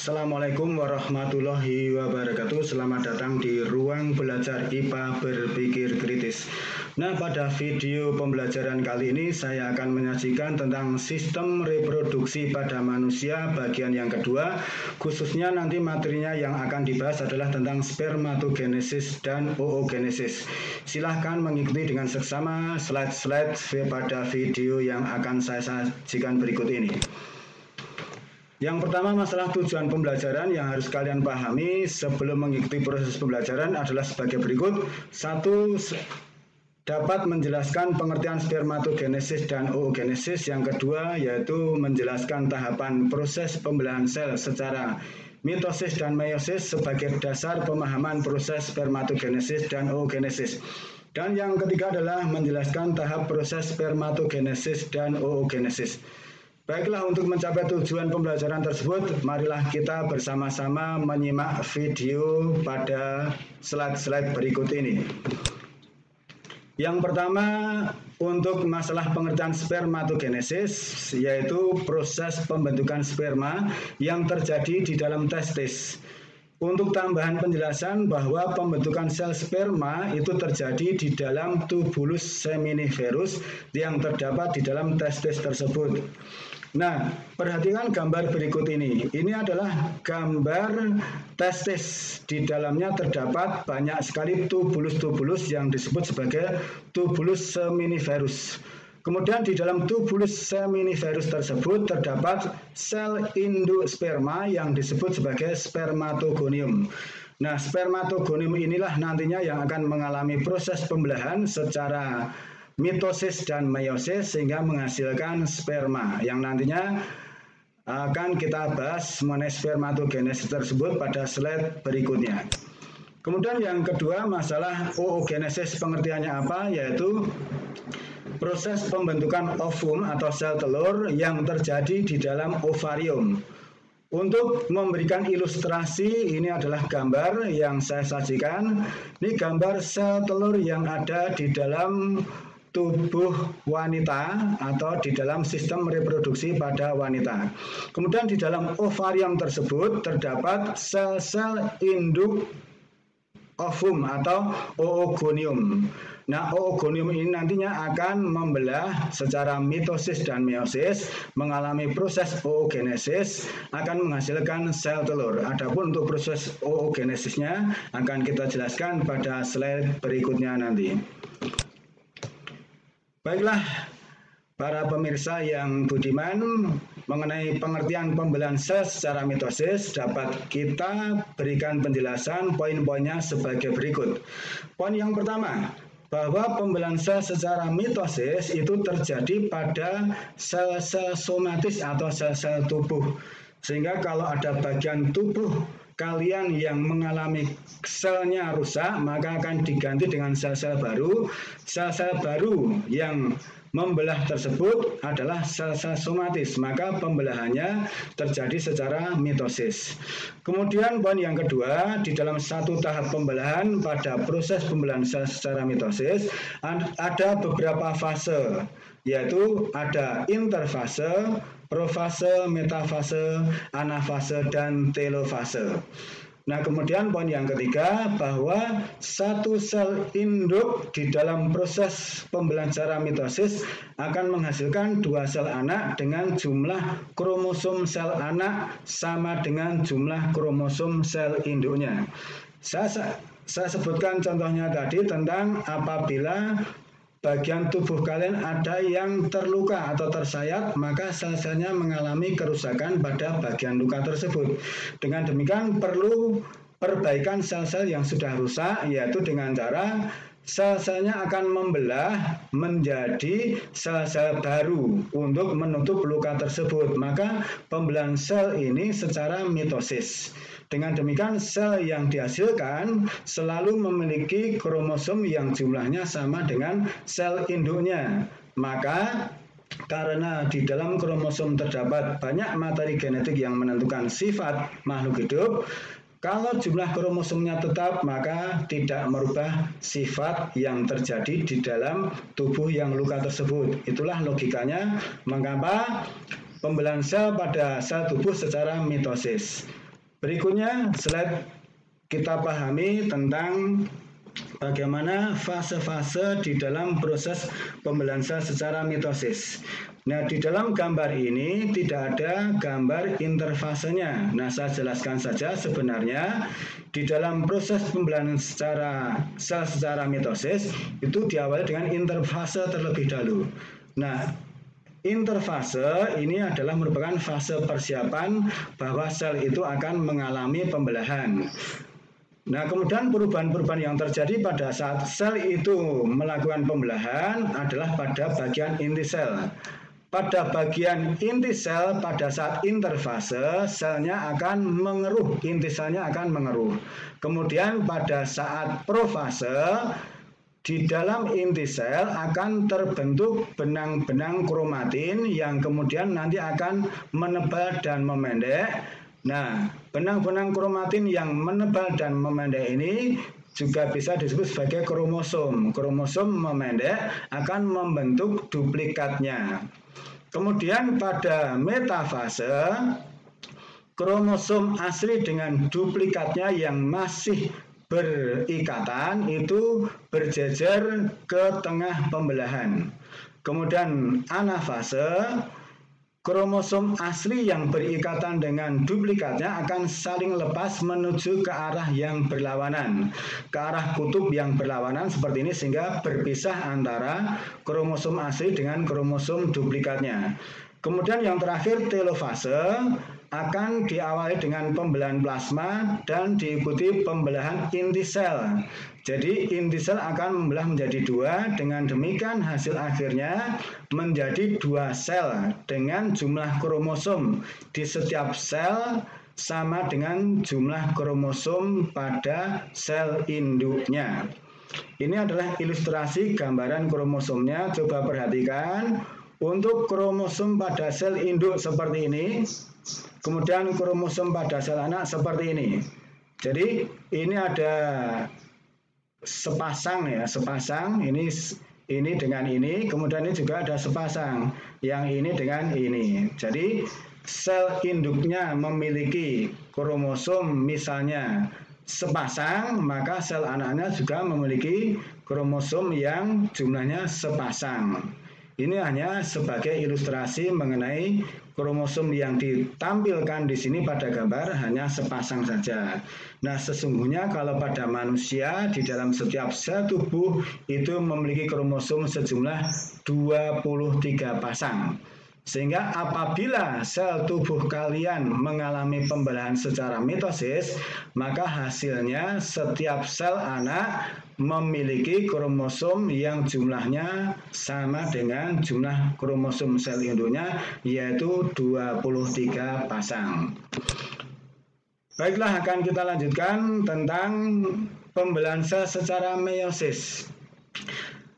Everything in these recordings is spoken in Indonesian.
Assalamualaikum warahmatullahi wabarakatuh. Selamat datang di ruang belajar IPA berpikir kritis. Nah, pada video pembelajaran kali ini saya akan menyajikan tentang sistem reproduksi pada manusia bagian yang kedua. Khususnya nanti materinya yang akan dibahas adalah tentang spermatogenesis dan oogenesis. Silahkan mengikuti dengan seksama slide-slide pada video yang akan saya sajikan berikut ini. Yang pertama, masalah tujuan pembelajaran yang harus kalian pahami sebelum mengikuti proses pembelajaran adalah sebagai berikut. 1. Dapat menjelaskan pengertian spermatogenesis dan oogenesis. Yang kedua, yaitu menjelaskan tahapan proses pembelahan sel secara mitosis dan meiosis sebagai dasar pemahaman proses spermatogenesis dan oogenesis. Dan yang ketiga adalah menjelaskan tahap proses spermatogenesis dan oogenesis. Baiklah, untuk mencapai tujuan pembelajaran tersebut, marilah kita bersama-sama menyimak video pada slide-slide berikut ini. Yang pertama, untuk masalah pengertian spermatogenesis, yaitu proses pembentukan sperma yang terjadi di dalam testis. Untuk tambahan penjelasan bahwa pembentukan sel sperma itu terjadi di dalam tubulus seminiferus yang terdapat di dalam testis tersebut. Nah, perhatikan gambar berikut ini. Ini adalah gambar testis. Di dalamnya terdapat banyak sekali tubulus-tubulus yang disebut sebagai tubulus seminiferus. Kemudian di dalam tubulus seminiferus tersebut terdapat sel induk sperma yang disebut sebagai spermatogonium. Nah, spermatogonium inilah nantinya yang akan mengalami proses pembelahan secara mitosis dan meiosis sehingga menghasilkan sperma yang nantinya akan kita bahas mengenai spermatogenesis tersebut pada slide berikutnya. Kemudian yang kedua, masalah oogenesis, pengertiannya apa? Yaitu proses pembentukan ovum atau sel telur yang terjadi di dalam ovarium. Untuk memberikan ilustrasi, ini adalah gambar yang saya sajikan. Ini gambar sel telur yang ada di dalam tubuh wanita atau di dalam sistem reproduksi pada wanita. Kemudian di dalam ovarium tersebut terdapat sel-sel induk ovum atau oogonium. Nah, oogonium ini nantinya akan membelah secara mitosis dan meiosis, mengalami proses oogenesis, akan menghasilkan sel telur. Adapun untuk proses oogenesisnya akan kita jelaskan pada slide berikutnya nanti. Baiklah, para pemirsa yang budiman, mengenai pengertian pembelahan sel secara mitosis dapat kita berikan penjelasan poin-poinnya sebagai berikut. Poin yang pertama, bahwa pembelahan sel secara mitosis itu terjadi pada sel-sel somatis atau sel-sel tubuh. Sehingga kalau ada bagian tubuh kalian yang mengalami selnya rusak, maka akan diganti dengan sel-sel baru. Sel-sel baru yang membelah tersebut adalah sel-sel somatis, maka pembelahannya terjadi secara mitosis. Kemudian poin yang kedua, di dalam satu tahap pembelahan pada proses pembelahan sel secara mitosis ada beberapa fase, yaitu ada interfase, profase, metafase, anafase, dan telofase. Nah, kemudian poin yang ketiga, bahwa satu sel induk di dalam proses pembelahan secara mitosis akan menghasilkan dua sel anak dengan jumlah kromosom sel anak sama dengan jumlah kromosom sel induknya. Saya sebutkan contohnya tadi tentang apabila bagian tubuh kalian ada yang terluka atau tersayat, maka sel-selnya mengalami kerusakan pada bagian luka tersebut. Dengan demikian perlu perbaikan sel-sel yang sudah rusak, yaitu dengan cara sel-selnya akan membelah menjadi sel-sel baru untuk menutup luka tersebut. Maka pembelahan sel ini secara mitosis. Dengan demikian sel yang dihasilkan selalu memiliki kromosom yang jumlahnya sama dengan sel induknya. Maka karena di dalam kromosom terdapat banyak materi genetik yang menentukan sifat makhluk hidup, kalau jumlah kromosomnya tetap, maka tidak merubah sifat yang terjadi di dalam tubuh yang luka tersebut. Itulah logikanya mengapa pembelahan sel pada sel tubuh secara mitosis. Berikutnya slide kita pahami tentang bagaimana fase-fase di dalam proses pembelahan sel secara mitosis. Nah, di dalam gambar ini tidak ada gambar interfasenya. Nah, saya jelaskan saja sebenarnya di dalam proses pembelahan sel secara mitosis itu diawali dengan interfase terlebih dahulu. Nah, interfase ini adalah merupakan fase persiapan bahwa sel itu akan mengalami pembelahan. Nah, kemudian perubahan-perubahan yang terjadi pada saat sel itu melakukan pembelahan adalah pada bagian inti sel. Pada bagian inti sel pada saat interfase, selnya akan mengeruh, inti selnya akan mengeruh. Kemudian pada saat profase, di dalam inti sel akan terbentuk benang-benang kromatin yang kemudian nanti akan menebal dan memendek. Nah, benang-benang kromatin yang menebal dan memendek ini juga bisa disebut sebagai kromosom. Kromosom memendek akan membentuk duplikatnya. Kemudian pada metafase, kromosom asli dengan duplikatnya yang masih berikatan itu berjejer ke tengah pembelahan. Kemudian anafase, kromosom asli yang berikatan dengan duplikatnya akan saling lepas menuju ke arah yang berlawanan, ke arah kutub yang berlawanan seperti ini, sehingga berpisah antara kromosom asli dengan kromosom duplikatnya. Kemudian yang terakhir, telofase, akan diawali dengan pembelahan plasma dan diikuti pembelahan inti sel. Jadi inti sel akan membelah menjadi dua, dengan demikian hasil akhirnya menjadi dua sel dengan jumlah kromosom di setiap sel sama dengan jumlah kromosom pada sel induknya. Ini adalah ilustrasi gambaran kromosomnya. Coba perhatikan, untuk kromosom pada sel induk seperti ini, kemudian kromosom pada sel anak seperti ini. Jadi ini ada sepasang ya, sepasang ini dengan ini, kemudian ini juga ada sepasang yang ini dengan ini. Jadi sel induknya memiliki kromosom misalnya sepasang, maka sel anaknya juga memiliki kromosom yang jumlahnya sepasang. Ini hanya sebagai ilustrasi mengenai kromosom yang ditampilkan di sini pada gambar hanya sepasang saja. Nah, sesungguhnya kalau pada manusia di dalam setiap sel tubuh itu memiliki kromosom sejumlah 23 pasang. Sehingga apabila sel tubuh kalian mengalami pembelahan secara mitosis, maka hasilnya setiap sel anak memiliki kromosom yang jumlahnya sama dengan jumlah kromosom sel induknya, yaitu 23 pasang. Baiklah, akan kita lanjutkan tentang pembelahan sel secara meiosis.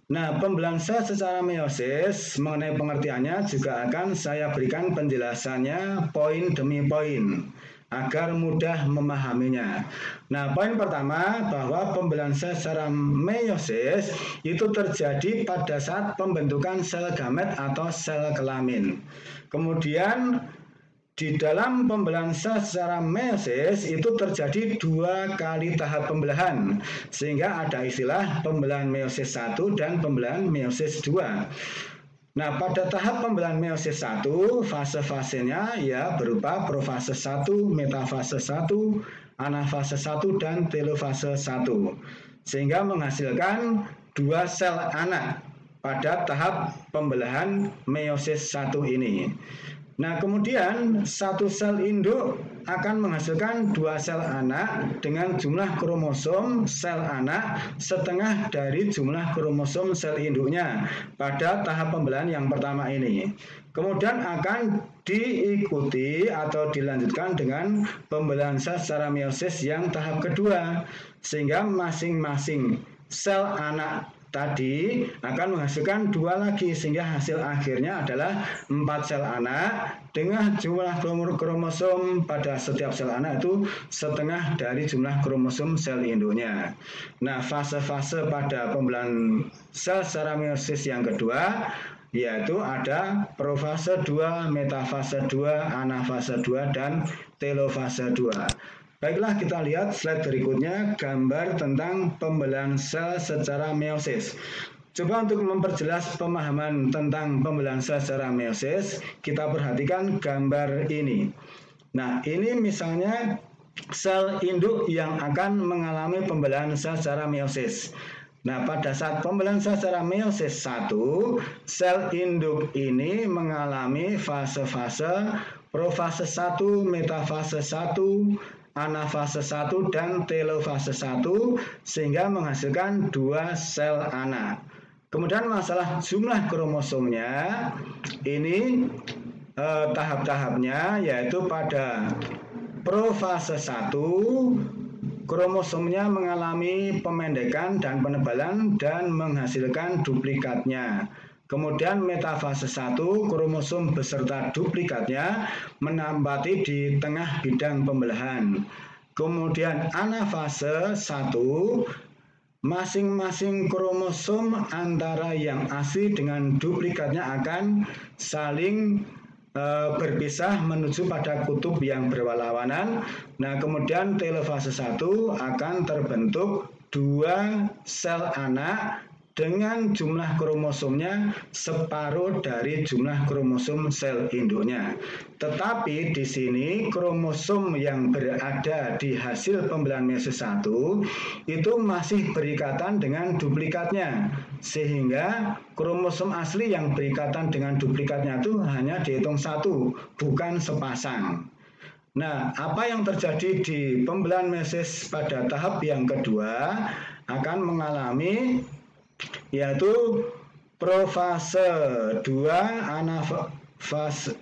Nah, pembelahan sel secara meiosis mengenai pengertiannya juga akan saya berikan penjelasannya poin demi poin agar mudah memahaminya. Nah, poin pertama bahwa pembelahan sel secara meiosis itu terjadi pada saat pembentukan sel gamet atau sel kelamin. Kemudian di dalam pembelahan sel secara meiosis itu terjadi dua kali tahap pembelahan, sehingga ada istilah pembelahan meiosis 1 dan pembelahan meiosis 2. Nah, pada tahap pembelahan meiosis 1, fase-fasenya ya berupa profase 1, metafase 1, anafase 1, dan telofase 1. Sehingga menghasilkan dua sel anak pada tahap pembelahan meiosis 1 ini. Nah, kemudian satu sel induk akan menghasilkan dua sel anak dengan jumlah kromosom sel anak setengah dari jumlah kromosom sel induknya pada tahap pembelahan yang pertama ini. Kemudian akan diikuti atau dilanjutkan dengan pembelahan sel secara meiosis yang tahap kedua, sehingga masing-masing sel anak tadi akan menghasilkan dua lagi, sehingga hasil akhirnya adalah 4 sel anak dengan jumlah kromosom pada setiap sel anak itu setengah dari jumlah kromosom sel induknya. Nah, fase-fase pada pembelahan sel secara meiosis yang kedua yaitu ada profase 2, metafase 2, anafase 2, dan telofase 2. Baiklah, kita lihat slide berikutnya, gambar tentang pembelahan sel secara meiosis. Coba untuk memperjelas pemahaman tentang pembelahan sel secara meiosis, kita perhatikan gambar ini. Nah, ini misalnya sel induk yang akan mengalami pembelahan sel secara meiosis. Nah, pada saat pembelahan sel secara meiosis 1, sel induk ini mengalami fase-fase profase 1, metafase 1, anafase 1, dan telofase 1, sehingga menghasilkan 2 sel anak. Kemudian masalah jumlah kromosomnya, ini tahap-tahapnya yaitu pada profase 1, kromosomnya mengalami pemendekan dan penebalan dan menghasilkan duplikatnya. Kemudian metafase 1, kromosom beserta duplikatnya menempati di tengah bidang pembelahan. Kemudian anafase 1, masing-masing kromosom antara yang asli dengan duplikatnya akan saling berpisah menuju pada kutub yang berlawanan. Nah, kemudian telofase 1 akan terbentuk 2 sel anak dengan jumlah kromosomnya separuh dari jumlah kromosom sel induknya. Tetapi di sini kromosom yang berada di hasil pembelahan meiosis 1 itu masih berikatan dengan duplikatnya, sehingga kromosom asli yang berikatan dengan duplikatnya itu hanya dihitung 1, bukan sepasang. Nah, apa yang terjadi di pembelahan meiosis pada tahap yang kedua akan mengalami yaitu profase 2, anafase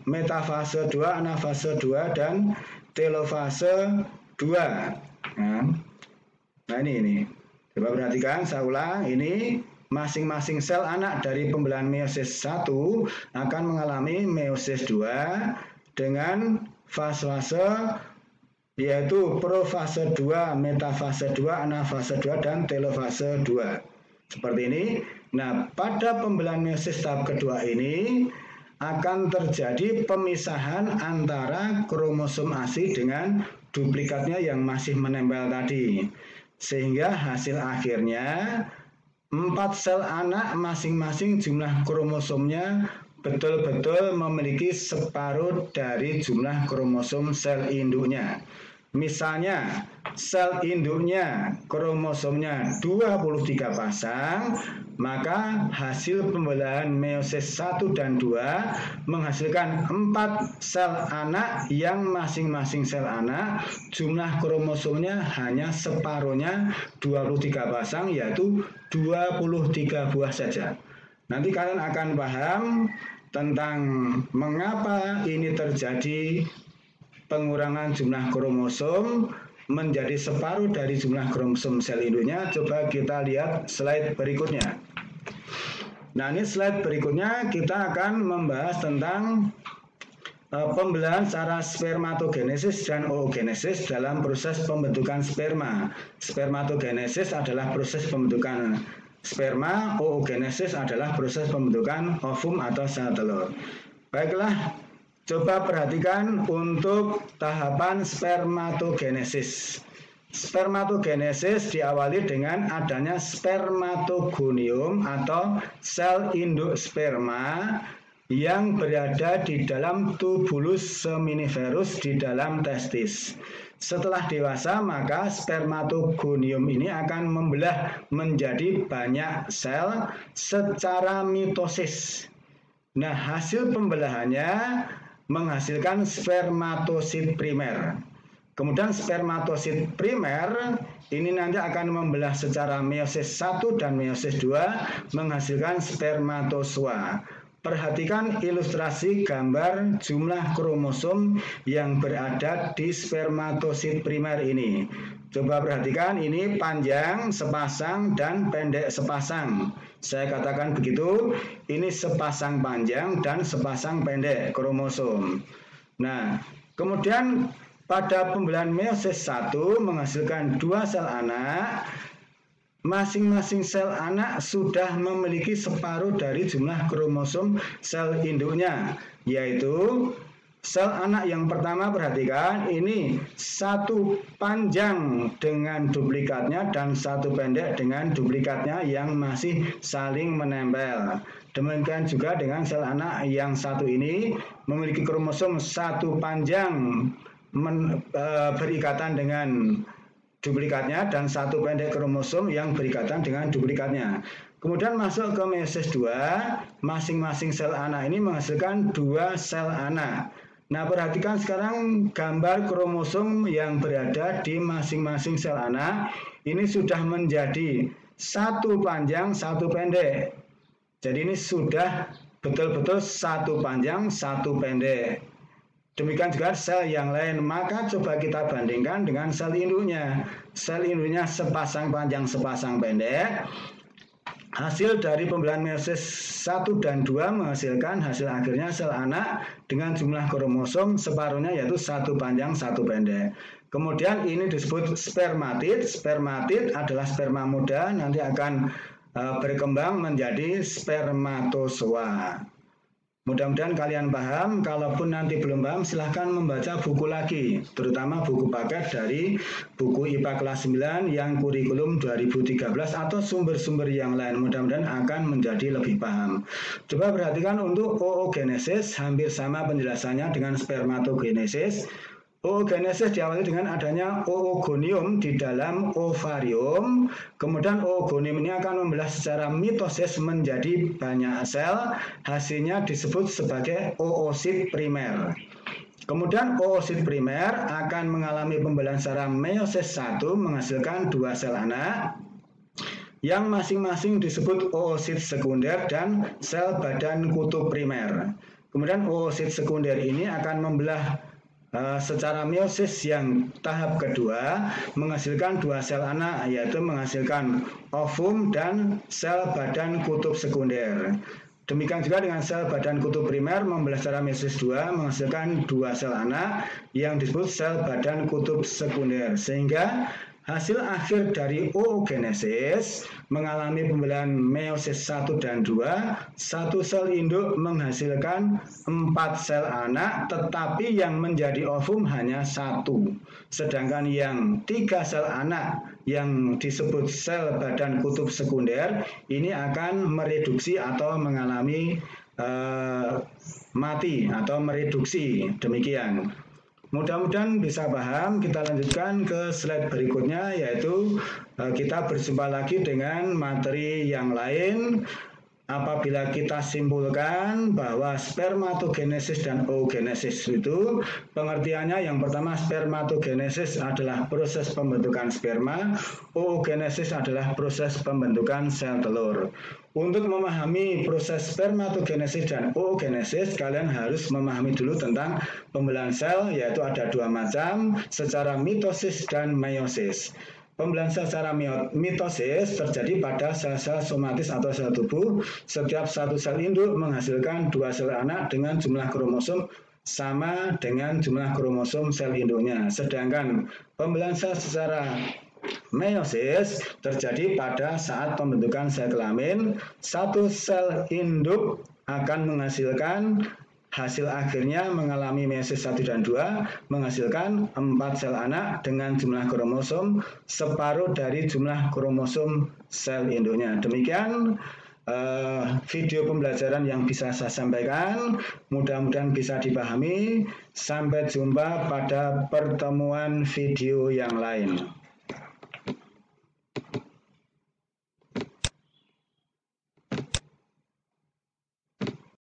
metafase 2, anafase 2, dan telofase 2. Nah, ini. Coba perhatikan, saya ulang, ini masing-masing sel anak dari pembelahan meiosis 1 akan mengalami meiosis 2 dengan fase-fase yaitu profase 2, metafase 2, anafase 2, dan telofase 2. Seperti ini. Nah, pada pembelahan meiosis tahap kedua ini akan terjadi pemisahan antara kromosom asli dengan duplikatnya yang masih menempel tadi. Sehingga hasil akhirnya 4 sel anak masing-masing jumlah kromosomnya betul-betul memiliki separuh dari jumlah kromosom sel induknya. Misalnya, sel induknya kromosomnya 23 pasang, maka hasil pembelahan meiosis 1 dan 2 menghasilkan 4 sel anak yang masing-masing sel anak jumlah kromosomnya hanya separuhnya 23 pasang, yaitu 23 buah saja. Nanti kalian akan paham tentang mengapa ini terjadi pengurangan jumlah kromosom menjadi separuh dari jumlah kromosom sel induknya. Coba kita lihat slide berikutnya. Nah, ini slide berikutnya kita akan membahas tentang pembelahan secara spermatogenesis dan oogenesis dalam proses pembentukan sperma. Spermatogenesis adalah proses pembentukan sperma, oogenesis adalah proses pembentukan ovum atau sel telur. Baiklah, coba perhatikan untuk tahapan spermatogenesis. Spermatogenesis diawali dengan adanya spermatogonium atau sel induk sperma yang berada di dalam tubulus seminiferus di dalam testis. Setelah dewasa, maka spermatogonium ini akan membelah menjadi banyak sel secara mitosis. Nah, hasil pembelahannya menghasilkan spermatosit primer. Kemudian spermatosit primer ini nanti akan membelah secara meiosis 1 dan meiosis 2 menghasilkan spermatozoa. Perhatikan ilustrasi gambar jumlah kromosom yang berada di spermatosit primer ini. Coba perhatikan, ini panjang sepasang dan pendek sepasang. Saya katakan begitu, ini sepasang panjang dan sepasang pendek kromosom. Nah, kemudian pada pembelahan meiosis 1 menghasilkan 2 sel anak, masing-masing sel anak sudah memiliki separuh dari jumlah kromosom sel induknya, yaitu sel anak yang pertama, perhatikan, ini satu panjang dengan duplikatnya dan satu pendek dengan duplikatnya yang masih saling menempel. Demikian juga dengan sel anak yang satu ini memiliki kromosom satu panjang berikatan dengan duplikatnya dan satu pendek kromosom yang berikatan dengan duplikatnya. Kemudian masuk ke meiosis 2, masing-masing sel anak ini menghasilkan 2 sel anak. Nah, perhatikan sekarang gambar kromosom yang berada di masing-masing sel anak ini sudah menjadi satu panjang, satu pendek. Jadi ini sudah betul-betul satu panjang, satu pendek. Demikian juga sel yang lain. Maka coba kita bandingkan dengan sel induknya. Sel induknya sepasang panjang, sepasang pendek. Hasil dari pembelahan meiosis 1 dan 2 menghasilkan hasil akhirnya sel anak dengan jumlah kromosom separuhnya, yaitu satu panjang, satu pendek. Kemudian ini disebut spermatid. Spermatid adalah sperma muda, nanti akan berkembang menjadi spermatozoa. Mudah-mudahan kalian paham. Kalaupun nanti belum paham, silahkan membaca buku lagi, terutama buku paket dari buku IPA kelas 9 yang kurikulum 2013 atau sumber-sumber yang lain. Mudah-mudahan akan menjadi lebih paham. Coba perhatikan untuk oogenesis, hampir sama penjelasannya dengan spermatogenesis. Oogenesis diawali dengan adanya oogonium di dalam ovarium. Kemudian oogonium ini akan membelah secara mitosis menjadi banyak sel. Hasilnya disebut sebagai oosit primer. Kemudian oosit primer akan mengalami pembelahan secara meiosis 1 menghasilkan 2 sel anak yang masing-masing disebut oosit sekunder dan sel badan kutub primer. Kemudian oosit sekunder ini akan membelah secara meiosis yang tahap kedua menghasilkan 2 sel anak, yaitu menghasilkan ovum dan sel badan kutub sekunder. Demikian juga dengan sel badan kutub primer membelah secara meiosis 2 menghasilkan 2 sel anak yang disebut sel badan kutub sekunder, sehingga hasil akhir dari oogenesis mengalami pembelahan meiosis 1 dan 2, satu sel induk menghasilkan 4 sel anak, tetapi yang menjadi ovum hanya 1. Sedangkan yang 3 sel anak yang disebut sel badan kutub sekunder ini akan mereduksi atau mengalami mati atau mereduksi. Demikian. Mudah-mudahan bisa paham. Kita lanjutkan ke slide berikutnya, yaitu kita berjumpa lagi dengan materi yang lain. Apabila kita simpulkan bahwa spermatogenesis dan oogenesis itu pengertiannya, yang pertama, spermatogenesis adalah proses pembentukan sperma, oogenesis adalah proses pembentukan sel telur. Untuk memahami proses spermatogenesis dan oogenesis, kalian harus memahami dulu tentang pembelahan sel, yaitu ada 2 macam, secara mitosis dan meiosis. Pembelahan sel secara mitosis terjadi pada sel-sel somatis atau sel tubuh. Setiap satu sel induk menghasilkan 2 sel anak dengan jumlah kromosom sama dengan jumlah kromosom sel induknya. Sedangkan pembelahan sel secara meiosis terjadi pada saat pembentukan sel kelamin. Satu sel induk akan menghasilkan hasil akhirnya mengalami meiosis 1 dan 2 menghasilkan 4 sel anak dengan jumlah kromosom separuh dari jumlah kromosom sel induknya. Demikian video pembelajaran yang bisa saya sampaikan. Mudah-mudahan bisa dipahami. Sampai jumpa pada pertemuan video yang lain.